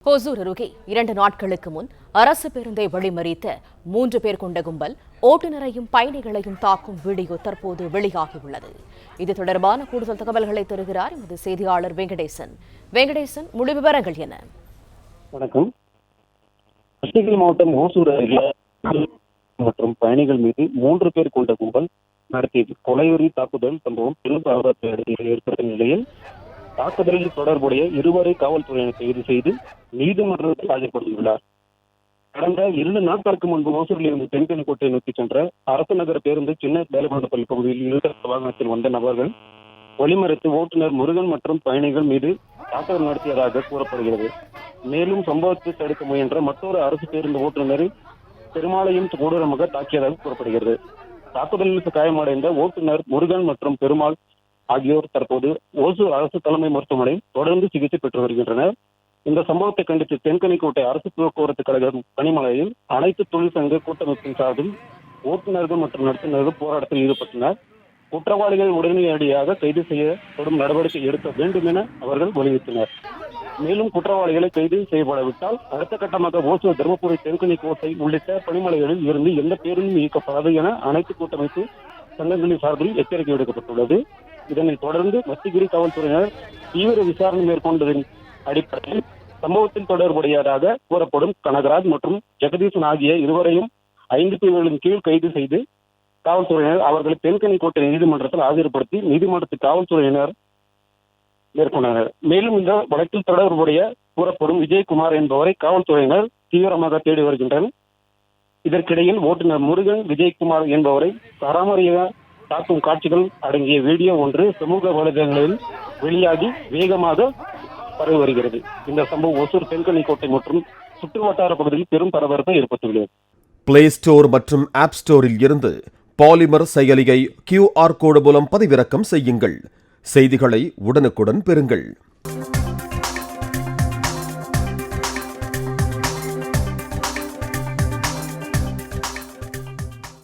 ஓசூர் அருகே 2 நாட்களுக்கு முன் அரசு பேருந்தை வழிமறித்த 3 பேர் கொண்ட கும்பல் ஓட்டுநரையும் பயணிகளையும் தாக்கும் வீடியோ தற்போது வெளியாகியுள்ளது. இது தொடர்பான கூடுதல் தகவல்களை தருகிறார் எமது செய்தியாளர் வெங்கடேசன். முழு விவரங்கள் என்ன? வணக்கம். கிருஷ்ணகிரி மாவட்டம் ஓசூர் அருகே மற்றும் பயணிகள் மீது 3 பேர் கொண்ட கும்பல் நடத்திய கொலையுறி தாக்குதல் சம்பவம் பெரும் பரபரப்பை ஏற்படுத்திய நிலையில் தாக்குதலில் தொடர்புடைய 2 காவல்துறையினர் கைது செய்து நீதிமன்றத்தில் ஆஜர்படுத்தியுள்ளார். கடந்த 2 நாட்களுக்கு முன்பு ஓசூரில் இருந்து தென்கனிக்கோட்டை நோக்கி சென்ற அரசு நகர பேருந்து சின்ன வேலைப்பாடு பகுதியில் இருசக்கர வாகனத்தில் வந்த நபர்கள் வழிமறித்து ஓட்டுநர் முருகன் மற்றும் பயணிகள் மீது தாக்குதல் நடத்தியதாக கூறப்படுகிறது. மேலும் சம்பவத்தை தடுக்க முயன்ற மற்றொரு அரசு பேருந்து ஓட்டுநரை பெருமாளையும் கொடூரமாக தாக்கியதாக கூறப்படுகிறது. தாக்குதலில் காயமடைந்த ஓட்டுநர் முருகன் மற்றும் பெருமாள் ஆகியோர் தற்போது ஓசூர் அரசு தலைமை மருத்துவமனையில் தொடர்ந்து சிகிச்சை பெற்று வருகின்றனர். இந்த சம்பவத்தை கண்டித்து தென்கனிக்கோட்டை அரசு போக்குவரத்து கழகம் பணிமனையில் அனைத்து தொழிற்சங்க கூட்டமைப்பின் சார்பில் ஓட்டுநர்கள் மற்றும் நடத்துனர்கள் போராட்டத்தில் ஈடுபட்டனர். குற்றவாளிகள் உடனடியாக கைது செய்யப்படும் நடவடிக்கை எடுக்க வேண்டும் என அவர்கள் வலியுறுத்தினர். மேலும் குற்றவாளிகளை கைது செய்யப்படவிட்டால் அடுத்த கட்டமாக ஓசூர், தருமபுரி, தென்கனிக்கோட்டை உள்ளிட்ட பணிமனைகளில் இருந்து எந்த பேருந்தும் இயக்கப்படாது என அனைத்து கூட்டமைப்பு சங்கங்களின் சார்பில் எச்சரிக்கை விடுக்கப்பட்டுள்ளது. இதனைத் தொடர்ந்து மத்திகிரி காவல்துறையினர் தீவிர விசாரணை மேற்கொண்டதின் அடிப்படையில் சம்பவத்தில் தொடர்புடையதாக கூறப்படும் கனகராஜ் மற்றும் ஜெகதீசன் ஆகிய இருவரையும் 5 பிரிவுகளின் கீழ் கைது செய்து காவல்துறையினர் அவர்களை தென்கனிக்கோட்டை நீதிமன்றத்தில் ஆஜர்படுத்தி நீதிமன்றத்தில் காவல்துறையினர் மேற்கொண்டனர். மேலும் இந்த வழக்கில் தொடர்புடைய கூறப்படும் விஜயகுமார் என்பவரை காவல்துறையினர் தீவிரமாக தேடி வருகின்றனர். இதற்கிடையில் ஓட்டுநர் முருகன், விஜயகுமார் என்பவரை சராமரியாக தாக்கும் காட்சிகள் அடங்கிய வீடியோ ஒன்று சமூக வலைதளங்களில் வெளியாகி வேகமாக பரவி வருகிறது. இந்த சம்பவம் ஓசூர், தென்கனிக்கோட்டை மற்றும் சுற்றுவட்டார பகுதியில் பெரும் பரபரப்பை ஏற்பட்டுள்ளது. பிளே ஸ்டோர் மற்றும் ஆப் ஸ்டோரில் இருந்து பாலிமர் செயலியை QR கோடு மூலம் பதிவிறக்கம் செய்யுங்கள். செய்திகளை உடனுக்குடன் பெறுங்கள்.